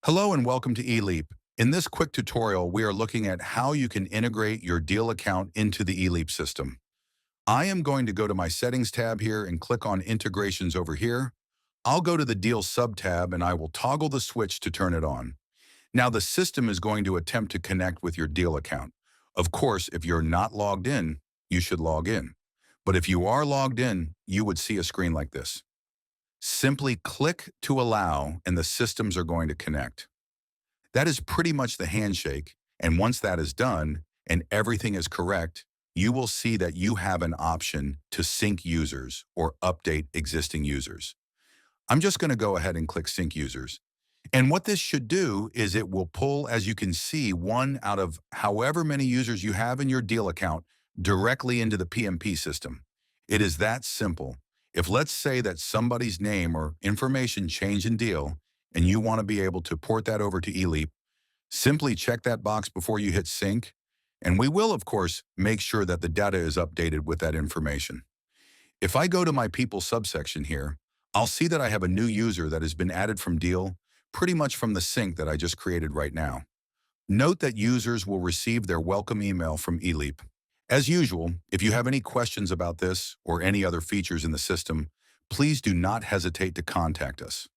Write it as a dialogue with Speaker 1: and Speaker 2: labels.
Speaker 1: Hello and welcome to eLeap. In this quick tutorial, we are looking at how you can integrate your Deal account into the eLeap system. I am going to go to my Settings tab here and click on Integrations over here. I'll go to the Deal sub-tab and I will toggle the switch to turn it on. Now the system is going to attempt to connect with your Deal account. Of course, if you're not logged in, you should log in. But if you are logged in, you would see a screen like this. Simply click to allow and the systems are going to connect. That is pretty much the handshake, and once that is done and everything is correct, you will see that you have an option to sync users or update existing users. I'm just going to go ahead and click Sync Users. And what this should do is it will pull, as you can see, one out of however many users you have in your Deal account directly into the PMP system. It is that simple. If let's say that somebody's name or information changed in Deal and you want to be able to port that over to eLeap, simply check that box before you hit sync, and we will, of course, make sure that the data is updated with that information. If I go to my People subsection here, I'll see that I have a new user that has been added from Deal, pretty much from the sync that I just created right now. Note that users will receive their welcome email from eLeap. As usual, if you have any questions about this or any other features in the system, please do not hesitate to contact us.